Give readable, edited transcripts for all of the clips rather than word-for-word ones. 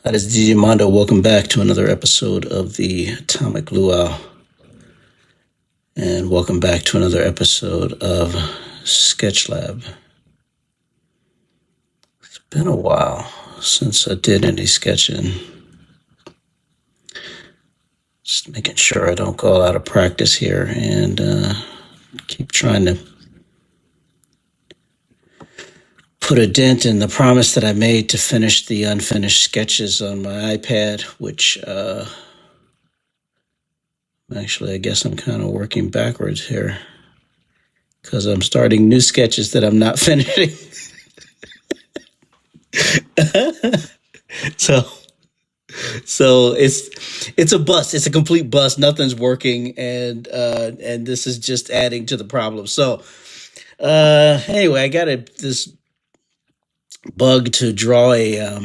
Hi, this is DJ Mondo. Welcome back to another episode of the Atomic Luau. And welcome back to another episode of SketchLab. It's been a while since I did any sketching. Just making sure I don't go out of practice here and keep trying to put a dent in the promise that I made to finish the unfinished sketches on my iPad, which actually I guess I'm kind of working backwards here because I'm starting new sketches that I'm not finishing. So it's a bust. It's a complete bust. Nothing's working, and this is just adding to the problem. So anyway, I got this bug to draw a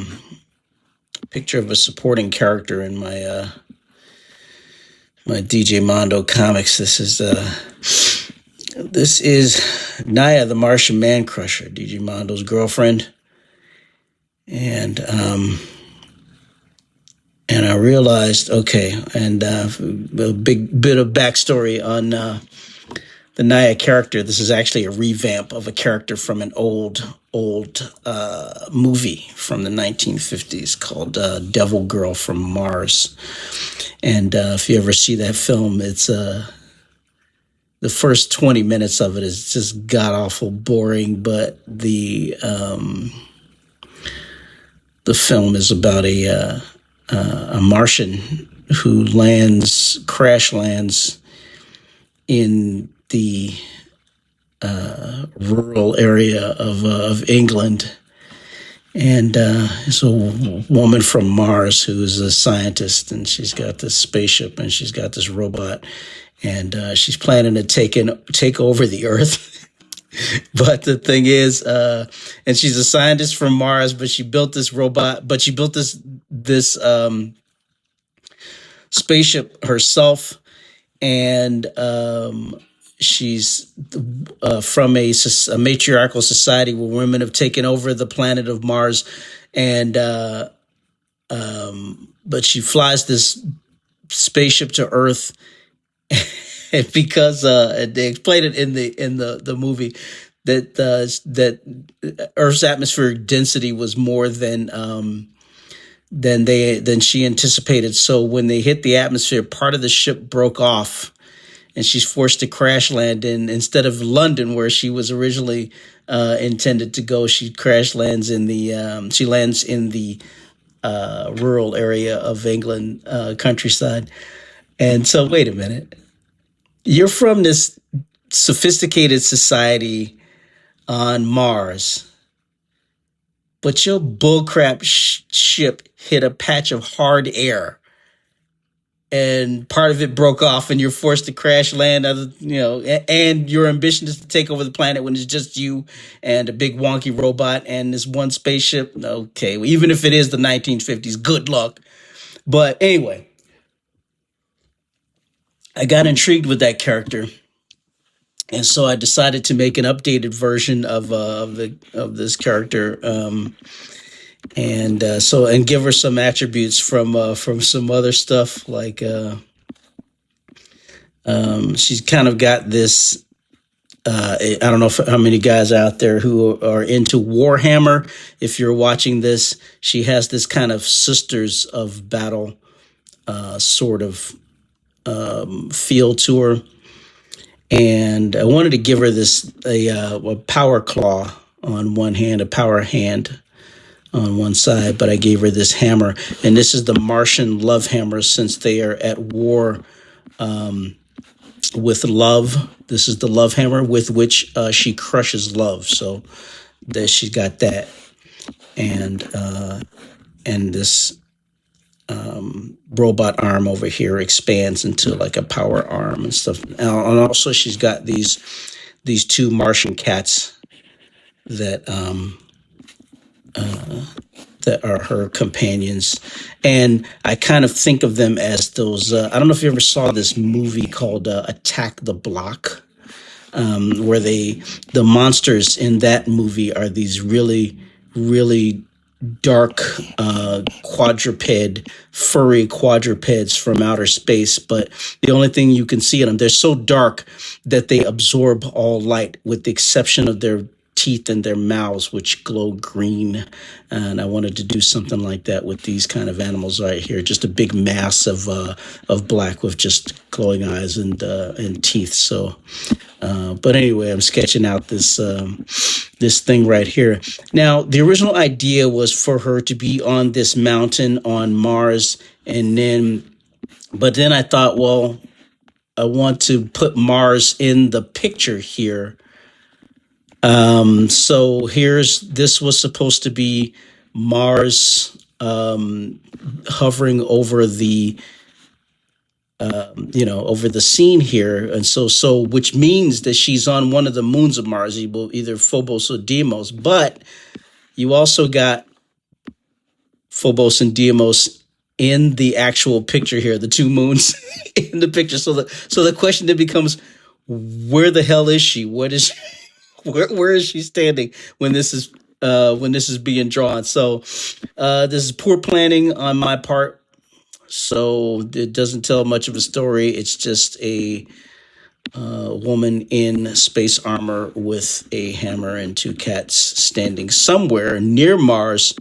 picture of a supporting character in my my DJ Mondo comics. This is Naya, the Martian man crusher, DJ Mondo's girlfriend, and I realized, okay, and a big bit of backstory on the Naya character. This is actually a revamp of a character from an old movie from the 1950s called Devil Girl from Mars. And if you ever see that film, it's the first 20 minutes of it is just god-awful boring, but the film is about a Martian who crash lands in the rural area of England, and it's a woman from Mars who's a scientist, and she's got this spaceship and she's got this robot, and she's planning to take over the Earth. But the thing is, and she's a scientist from Mars, but she built this robot, but she built this spaceship herself, and she's from a matriarchal society where women have taken over the planet of Mars, and but she flies this spaceship to Earth. And because they explain it in the movie that Earth's atmospheric density was more than she anticipated. So when they hit the atmosphere, part of the ship broke off, and she's forced to crash land instead of London, where she was originally intended to go. She lands in the rural area of England, countryside. And so, wait a minute. You're from this sophisticated society on Mars, but your bullcrap ship hit a patch of hard air, and part of it broke off, and you're forced to crash land. And your ambition is to take over the planet when it's just you and a big wonky robot and this one spaceship. Okay, well, even if it is the 1950s, good luck. But anyway, I got intrigued with that character, and so I decided to make an updated version of this character, and give her some attributes from some other stuff. Like she's kind of got this. I don't know how many guys out there who are into Warhammer. If you're watching this, she has this kind of Sisters of Battle sort of feel to her, and I wanted to give her a power claw on one hand, a power hand on one side, but I gave her this hammer, and this is the Martian love hammer, since they are at war with love. This is the love hammer with which she crushes love. So that she's got that, and this robot arm over here expands into like a power arm and stuff. And also she's got these two Martian cats that are her companions, and I kind of think of them as those. I don't know if you ever saw this movie called Attack the Block, where the monsters in that movie are these really, really dark quadruped, furry quadrupeds from outer space, but the only thing you can see in them, they're so dark that they absorb all light, with the exception of their teeth and their mouths, which glow green. And I wanted to do something like that with these kind of animals right here, just a big mass of black with just glowing eyes and teeth. So but anyway, I'm sketching out this thing right here. Now, the original idea was for her to be on this mountain on Mars, but then I thought, well, I want to put Mars in the picture here. So this was supposed to be Mars hovering over the over the scene here. And so which means that she's on one of the moons of Mars, either Phobos or Deimos. But you also got Phobos and Deimos in the actual picture here, the two moons in the picture. So the question then becomes, where the hell is she? Where is she standing when this is being drawn? So this is poor planning on my part. So it doesn't tell much of a story. It's just a woman in space armor with a hammer and two cats standing somewhere near Mars,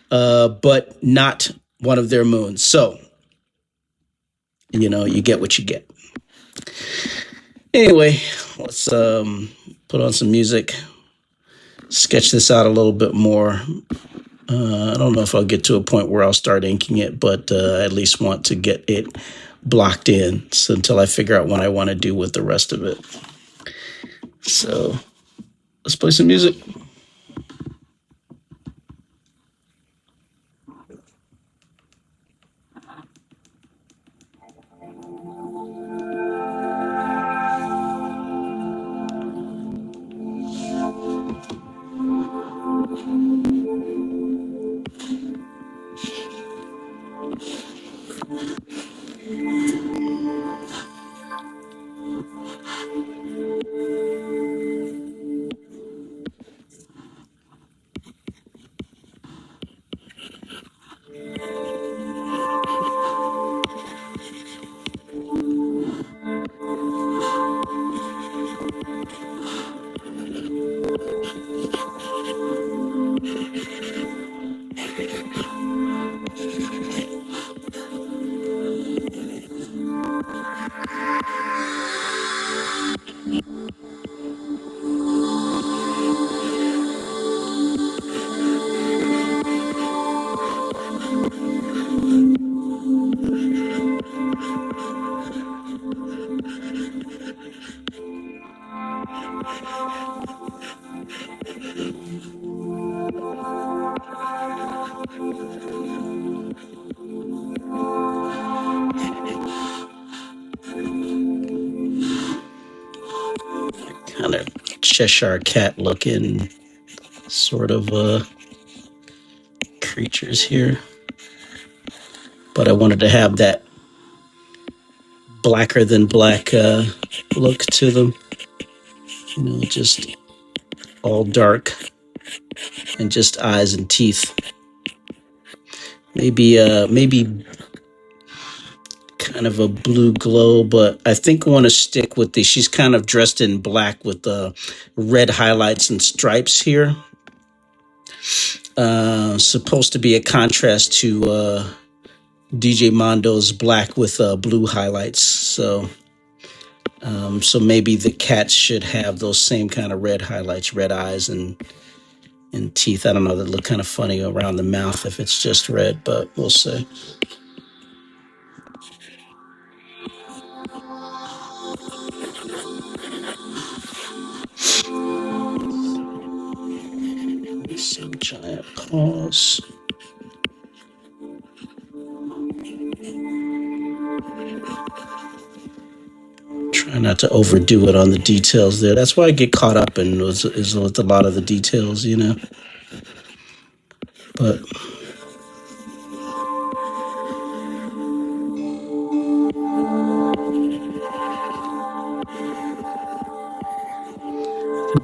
but not one of their moons. So, you get what you get. Anyway, let's put on some music, sketch this out a little bit more. I don't know if I'll get to a point where I'll start inking it, but I at least want to get it blocked in until I figure out what I want to do with the rest of it. So let's play some music. Kind of Cheshire cat looking sort of creatures here, but I wanted to have that blacker than black look to them, just all dark and just eyes and teeth. Maybe kind of a blue glow, but I think I want to stick with she's kind of dressed in black with the red highlights and stripes here. Supposed to be a contrast to DJ Mondo's black with blue highlights. So maybe the cats should have those same kind of red highlights, red eyes and teeth. I don't know, that look kind of funny around the mouth if it's just red, but we'll see. Some giant paws. Try not to overdo it on the details there. That's why I get caught up in is with a lot of the details, But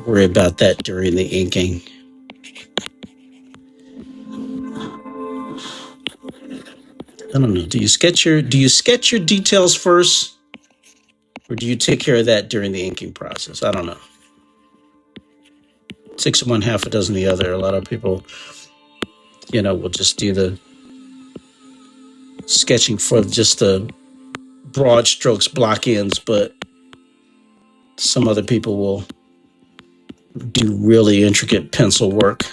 worry about that during the inking. I don't know. Do you sketch your details first, or do you take care of that during the inking process? I don't know. 6 of one, half a dozen the other. A lot of people, will just do the sketching for just the broad strokes, block ends, but some other people will do really intricate pencil work,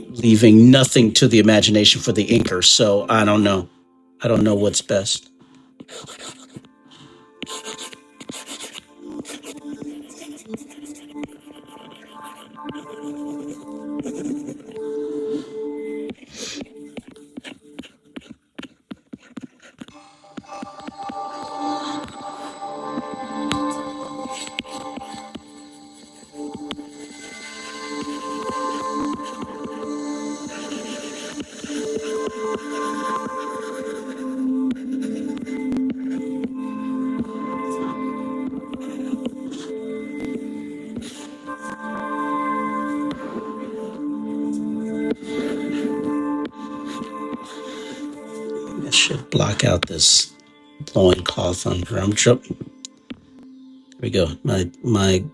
leaving nothing to the imagination for the inker. So I don't know. I don't know what's best. I should block out this loincloth on drum trip. There we go. My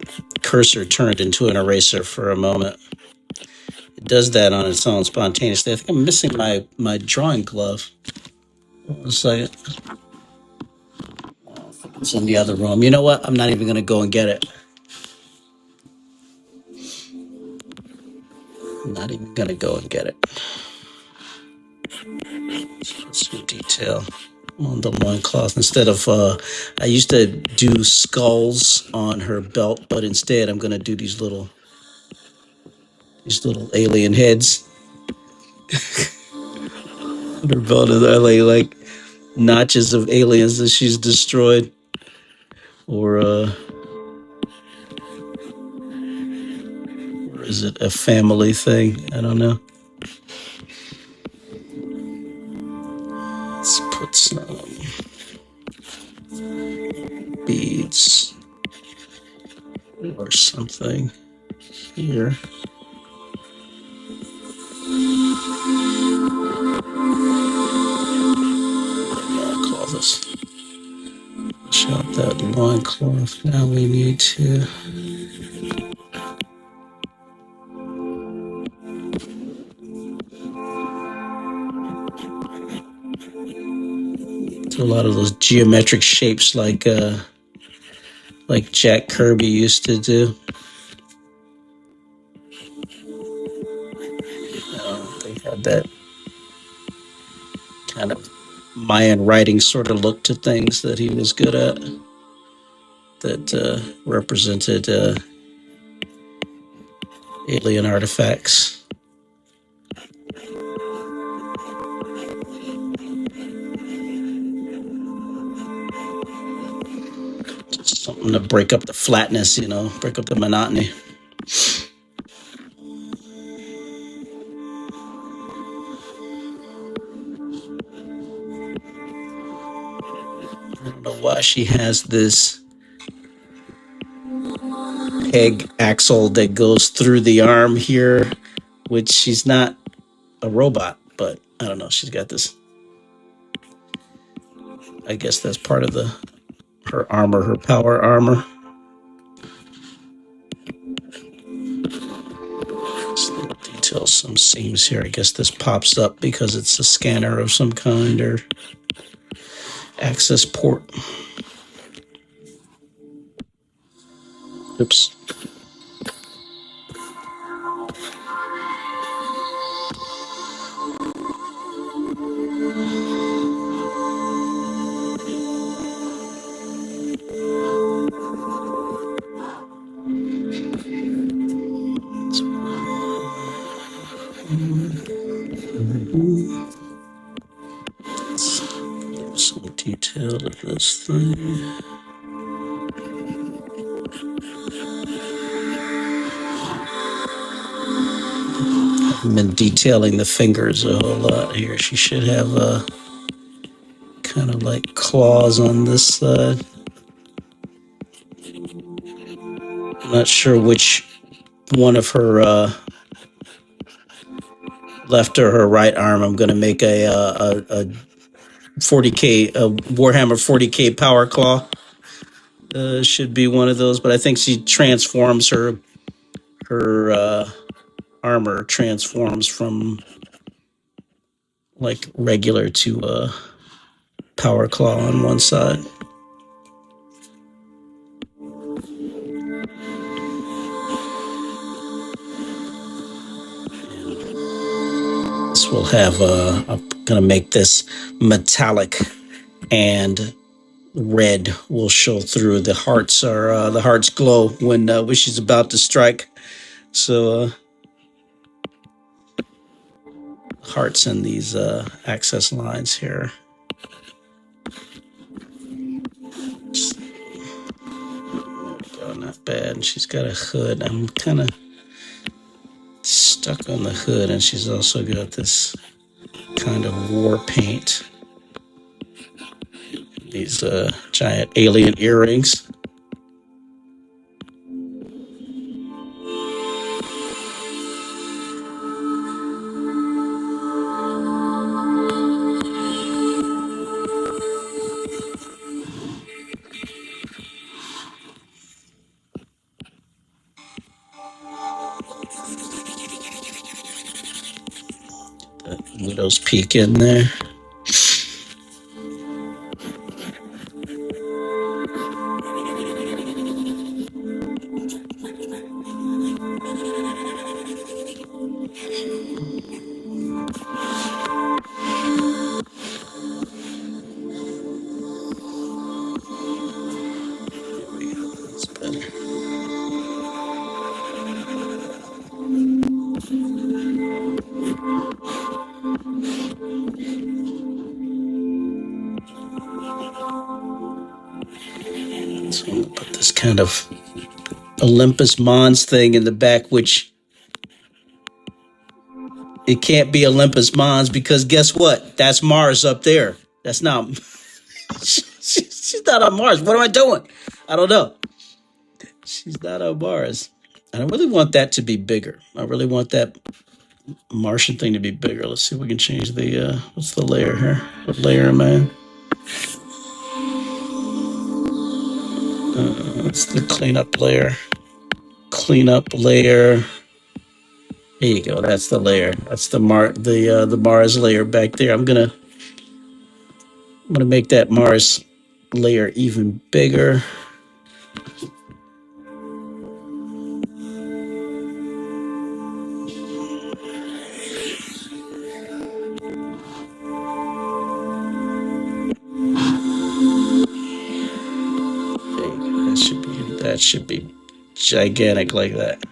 cursor turned into an eraser for a moment. It does that on its own spontaneously. I think I'm missing my drawing glove. One second. It's in the other room. You know what? I'm not even going to go and get it. I'm not even going to go and get it. Some detail on the loincloth. Instead of, I used to do skulls on her belt, but instead I'm going to do these little alien heads. On her belt is like notches of aliens that she's destroyed. Or is it a family thing? I don't know. Let's put some beads or something here. Loincloth. Shut that loincloth. Now we need to do a lot of those geometric shapes like Jack Kirby used to do. They had that kind of Mayan writing sort of look to things that he was good at, that represented alien artifacts. Just something to break up the flatness, break up the monotony. I don't know why she has this peg axle that goes through the arm here, which she's not a robot, but I don't know. She's got this. I guess that's part of her armor, her power armor. Detail some seams here. I guess this pops up because it's a scanner of some kind or access port. Oops. Some detail of this thing. I've been detailing the fingers a whole lot here. She should have kind of like claws on this side. I'm not sure which one of her left or her right arm. I'm going to make a 40K, a Warhammer 40K power claw. Should be one of those, but I think she transforms her armor transforms from like regular to power claw on one side. This will have I'm gonna make this metallic, and red will show through. The hearts are the hearts glow when she's about to strike. So hearts in these access lines here. Oh, not bad. And she's got a hood. I'm kind of stuck on the hood, and she's also got this kind of war paint. These giant alien earrings. The widow's peak in there. So I'm gonna put this kind of Olympus Mons thing in the back, which it can't be Olympus Mons because guess what? That's Mars up there. That's not. She's not on Mars. What am I doing? I don't know. She's not on Mars. I really want that to be bigger. I really want that Martian thing to be bigger. Let's see if we can change the what's the layer here? What layer am I in? That's the cleanup layer. Cleanup layer. There you go. That's the layer. That's the Mars layer back there. I'm gonna make that Mars layer even bigger. That should be gigantic like that.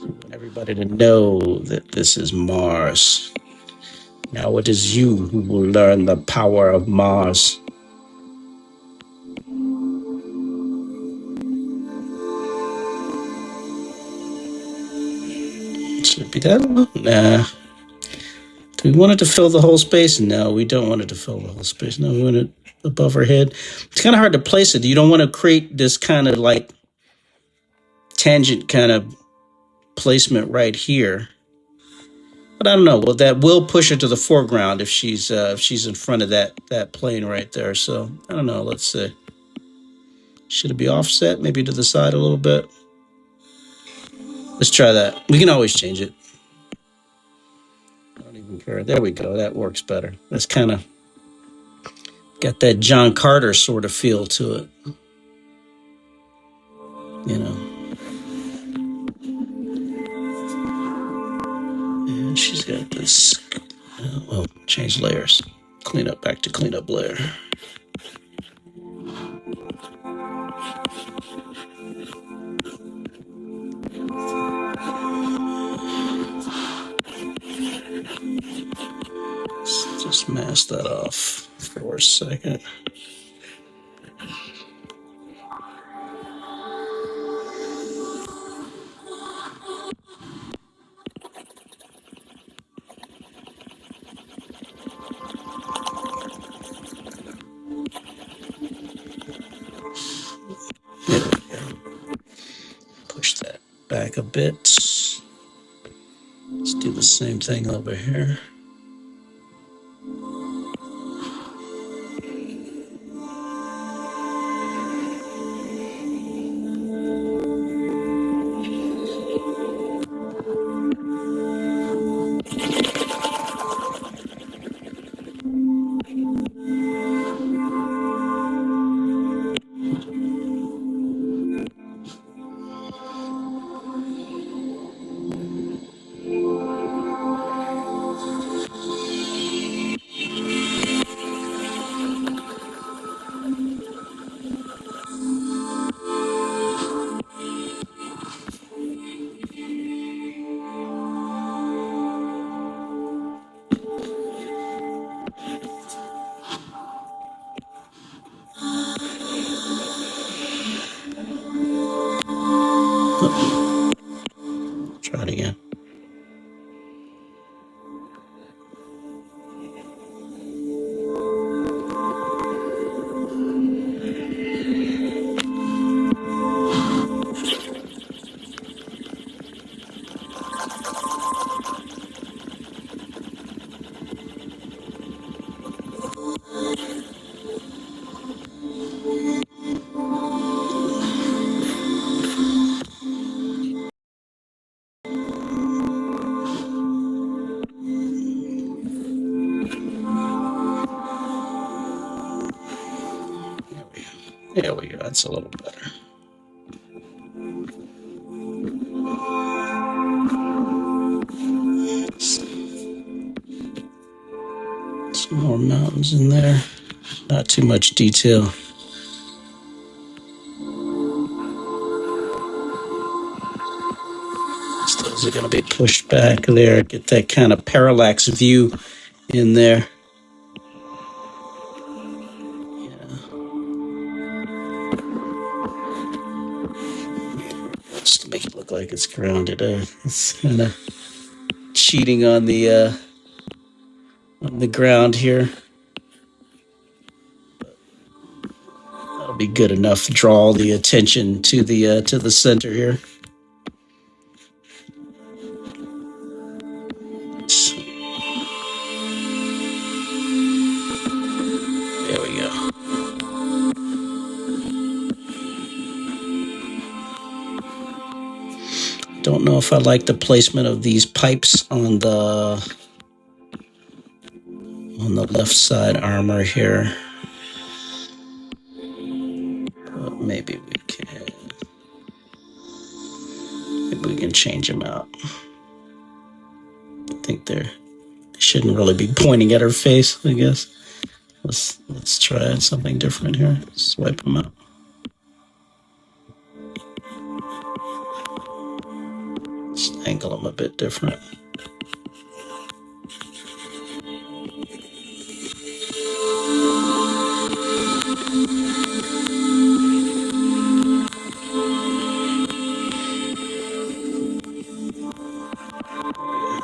I want everybody to know that this is Mars. Now it is you who will learn the power of Mars. Should it be that long? Nah. Do we want it to fill the whole space? No, we don't want it to fill the whole space. No, we want it above her head. It's kind of hard to place it. You don't want to create this kind of like tangent kind of placement right here. But I don't know. Well, that will push her to the foreground if she's in front of that plane right there. So I don't know. Let's see. Should it be offset? Maybe to the side a little bit. Let's try that. We can always change it. I don't even care. There we go. That works better. That's kind of got that John Carter sort of feel to it. You know. And she's got this. Well, change layers. Clean up, back to cleanup layer. Let's just mask that off for a second. There we go. Push that back a bit. Let's Do the same thing over here. Try it again. There we go. That's a little better. Some more mountains in there. Not too much detail. Those are going to be pushed back there. Get that kind of parallax view in there. Yeah. Just to make it look like it's grounded. It's kind of cheating on the ground here. That'll be good enough to draw the attention to the center here. There we go. Don't know if I like the placement of these pipes on the left side armor here. But maybe we can change them out. I think they shouldn't really be pointing at her face, I guess. Let's try something different here. Swipe them out. Just angle them a bit different.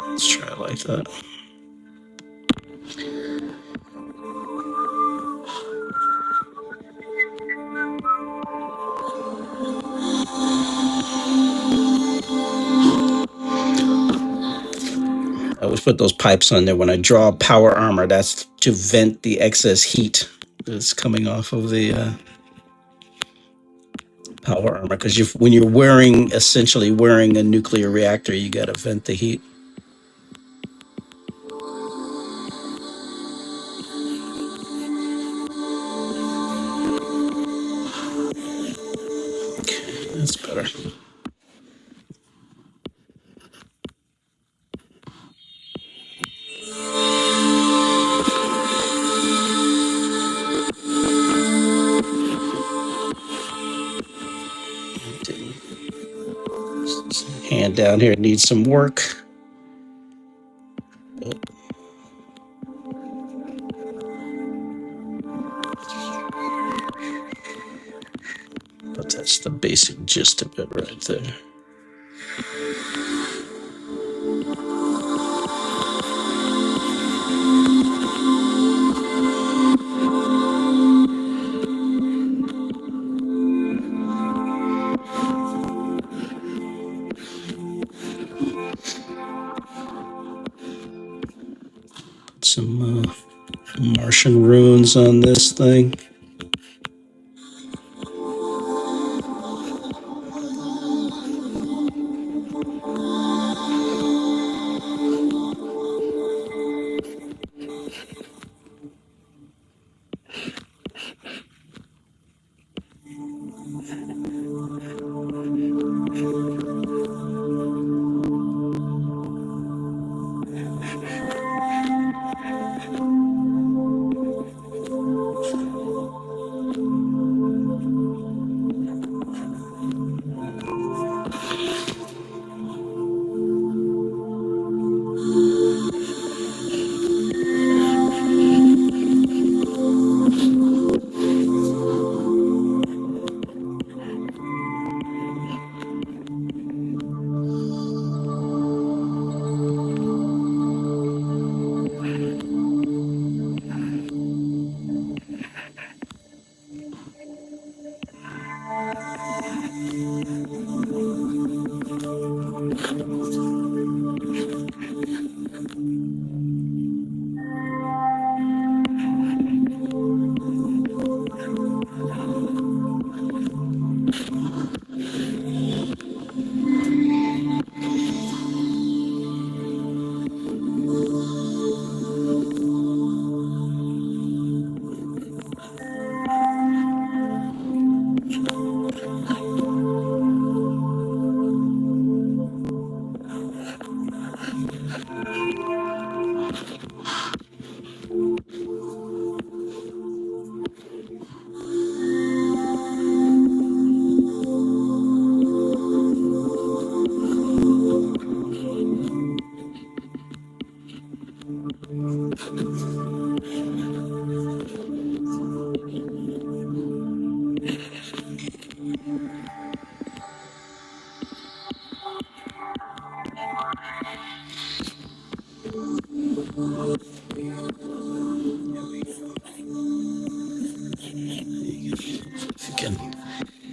Let's try it like that. I always put those pipes on there when I draw power armor. That's to vent the excess heat that's coming off of the power armor. Because when you're essentially wearing a nuclear reactor, you got to vent the heat. Okay, that's better. Hand down here needs some work. But that's the basic gist of it right there. Some Martian runes on this thing.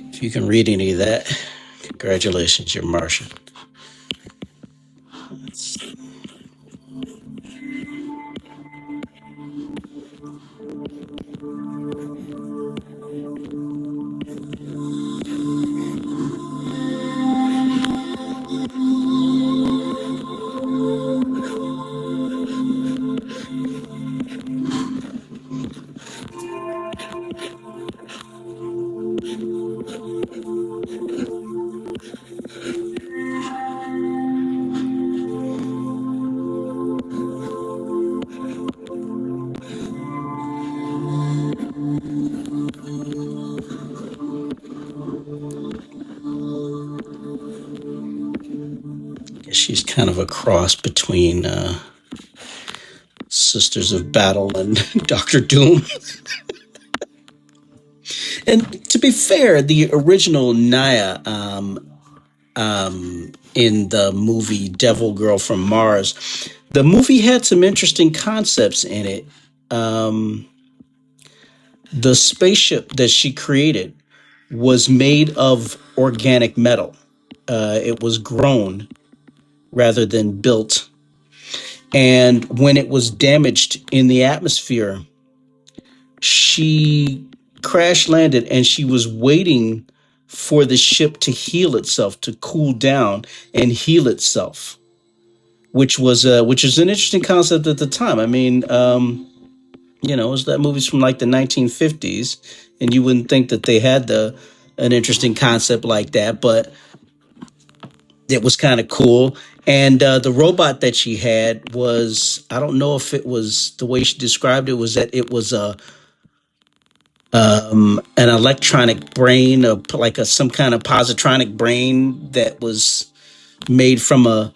If you can read any of that, congratulations, you're Martian. She's kind of a cross between Sisters of Battle and Doctor Doom. And to be fair, the original Naya in the movie Devil Girl from Mars, the movie had some interesting concepts in it. The spaceship that she created was made of organic metal. It was grown rather than built. And when it was damaged in the atmosphere, she crash landed and she was waiting for the ship to heal itself, to cool down and heal itself, which is an interesting concept at the time. I mean, it was that movie's from like the 1950s, and you wouldn't think that they had an interesting concept like that, but it was kind of cool. And the robot that she had was, I don't know if it was the way she described it, was that it was an electronic brain, some kind of positronic brain that was made from a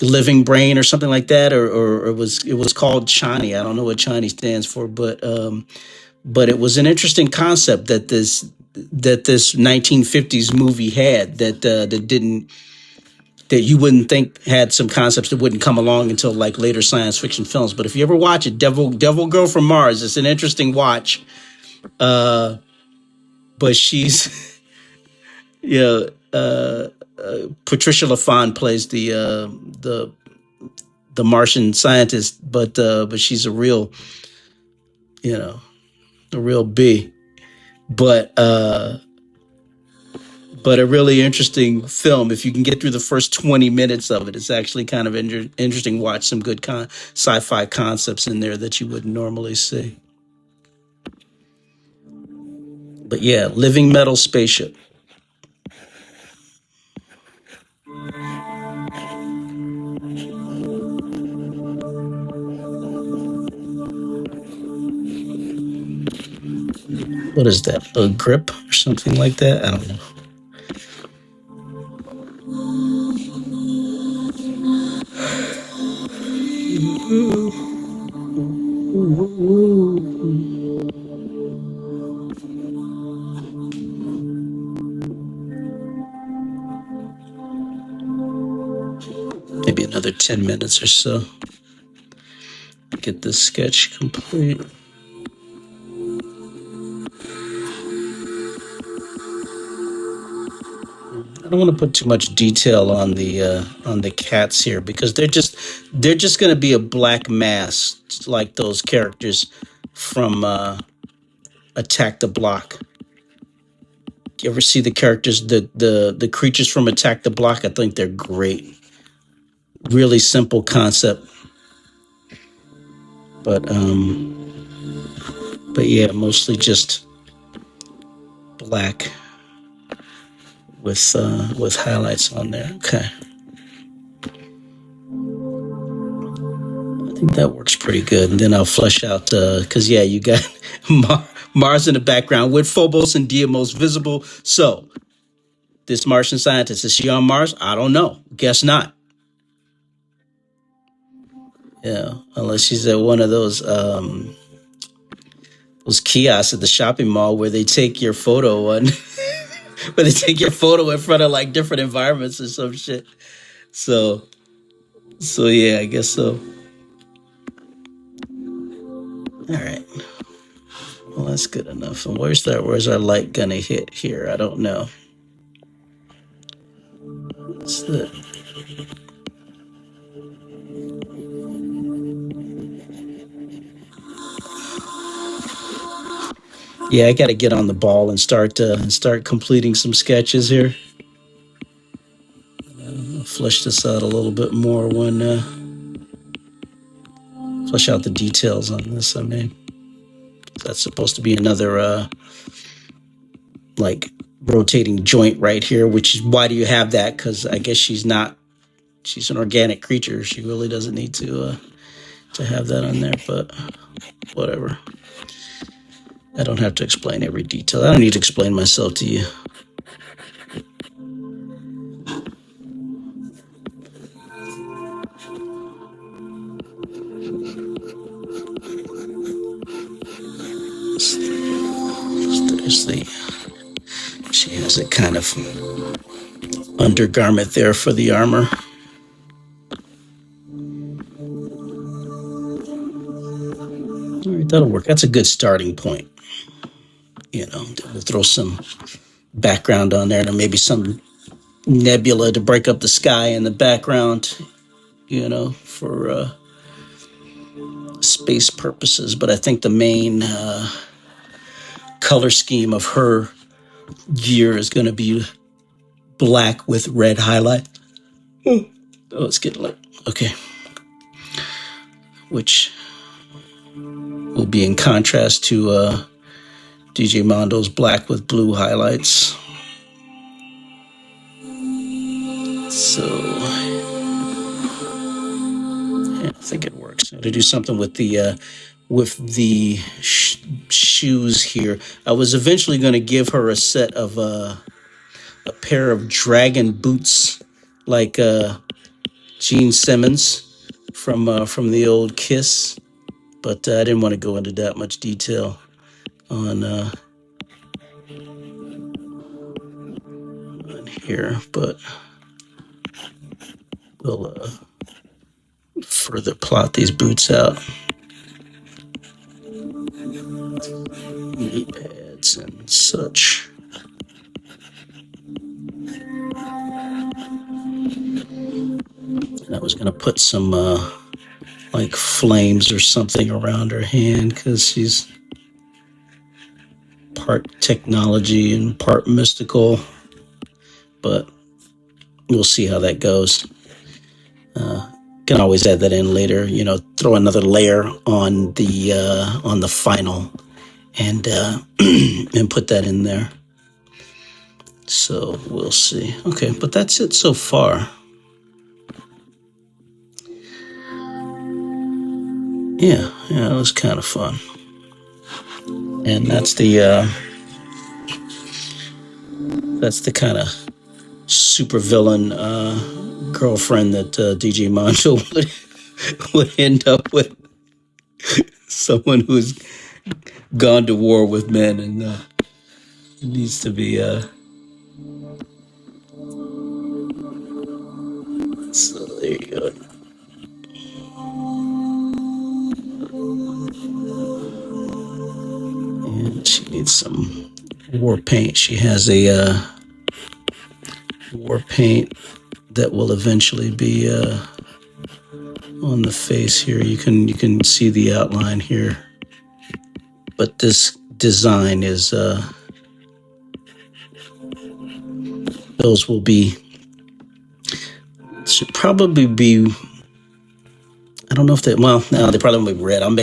living brain or something like that, or it was called Chani. I don't know what Chani stands for, but it was an interesting concept that this 1950s movie had that you wouldn't think had some concepts that wouldn't come along until like later science fiction films. But if you ever watch it, Devil Girl from Mars, it's an interesting watch. But she's, Patricia LaFawn plays the the Martian scientist, but she's a real, a real B. But a really interesting film. If you can get through the first 20 minutes of it, it's actually kind of interesting. Watch some good sci-fi concepts in there that you wouldn't normally see. But yeah, living metal spaceship. What is that? A grip or something like that? I don't know. Maybe another 10 minutes or so. Get this sketch complete. I don't want to put too much detail on the cats here because they're just going to be a black mass like those characters from Attack the Block. Do you ever see the characters, the creatures from Attack the Block? I think they're great. Really simple concept, but yeah, mostly just black with highlights on there. Okay, I think that works pretty good. And then I'll flesh out because yeah, you got Mars in the background with Phobos and Deimos visible. So this Martian scientist, is she on Mars? I don't know. Guess not. Yeah, unless she's at one of those kiosks at the shopping mall where they take your photo on where they take your photo in front of like different environments or some shit. So yeah, I guess so. All right. Well, that's good enough. And where's our light gonna hit here? I don't know. What's that? Yeah, I got to get on the ball and start completing some sketches here. I'll flesh this out a little bit more when flesh out the details on this. I mean, that's supposed to be another like rotating joint right here. Which is why do you have that? Because I guess she's an organic creature. She really doesn't need to have that on there. But whatever. I don't have to explain every detail. I don't need to explain myself to you. She has a kind of undergarment there for the armor. All right, that'll work. That's a good starting point. We'll throw some background on there and maybe some nebula to break up the sky in the background, for space purposes. But I think the main color scheme of her gear is going to be black with red highlight. Oh, it's getting late. Okay. Which will be in contrast to DJ Mondo's black with blue highlights. So yeah, I think it works. To do something with the shoes here. I was eventually going to give her a set of a pair of dragon boots, like Gene Simmons from the old Kiss, but I didn't want to go into that much detail on here. But we'll further plot these boots out. Knee pads and such. And I was going to put some like flames or something around her hand because she's part technology and part mystical. But we'll see how that goes. Can always add that in later. Throw another layer on the final, and and put that in there. So we'll see. Okay, but that's it so far. Yeah, it was kind of fun. And that's the kind of super villain girlfriend that DJ Mondo would end up with. Someone who's gone to war with men and needs to be so there you go. And she needs some war paint. She has a war paint that will eventually be on the face here. You can see the outline here, but this design is those will be, should probably be, I don't know if they, well, no, they probably won't be red. I'll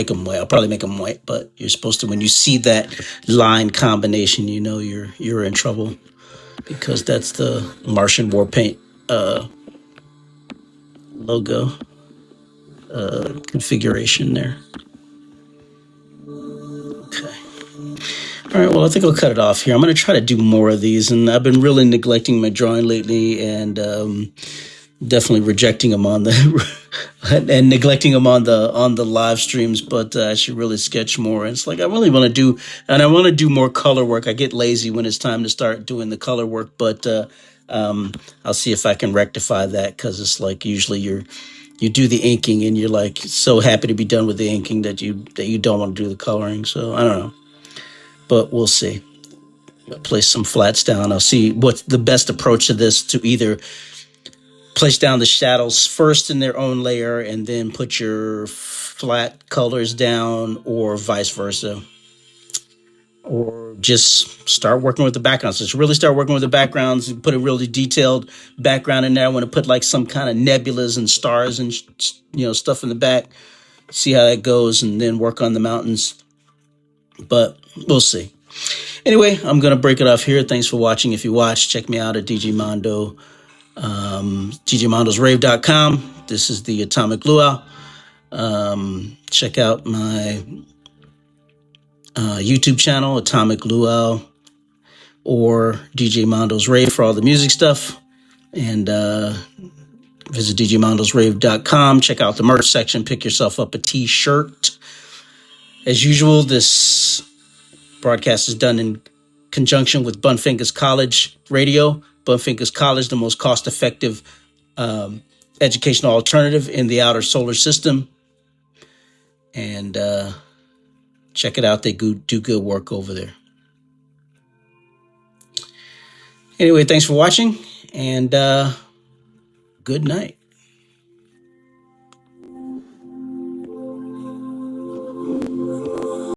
probably make them white, but you're supposed to, when you see that line combination, you're in trouble, because that's the Martian war paint logo configuration there. Okay. All right, well, I think I'll cut it off here. I'm going to try to do more of these, and I've been really neglecting my drawing lately, and definitely rejecting them on the and neglecting them on the live streams. But I should really sketch more. And it's like I really want to do more color work. I get lazy when it's time to start doing the color work, but I'll see if I can rectify that, because it's like usually you do the inking and you're like so happy to be done with the inking that you don't want to do the coloring. So I don't know, but we'll see. I'll place some flats down. I'll see what's the best approach to this, to either place down the shadows first in their own layer and then put your flat colors down, or vice versa. Or just start working with the backgrounds. Just really start working with the backgrounds and put a really detailed background in there. I want to put like some kind of nebulas and stars and stuff in the back. See how that goes, and then work on the mountains. But we'll see. Anyway, I'm going to break it off here. Thanks for watching. If you watch, check me out at DJ Mondo, DJMondosRave.com. This is the Atomic Luau. Check out my YouTube channel, Atomic Luau, or DJ Mondo's Rave for all the music stuff. And visit DJMondosRave.com. Check out the merch section. Pick yourself up a t-shirt. As usual, this broadcast is done in conjunction with Bunfingers College Radio. Bunfingers College, the most cost-effective educational alternative in the outer solar system. And check it out. They do good work over there. Anyway, thanks for watching, and good night.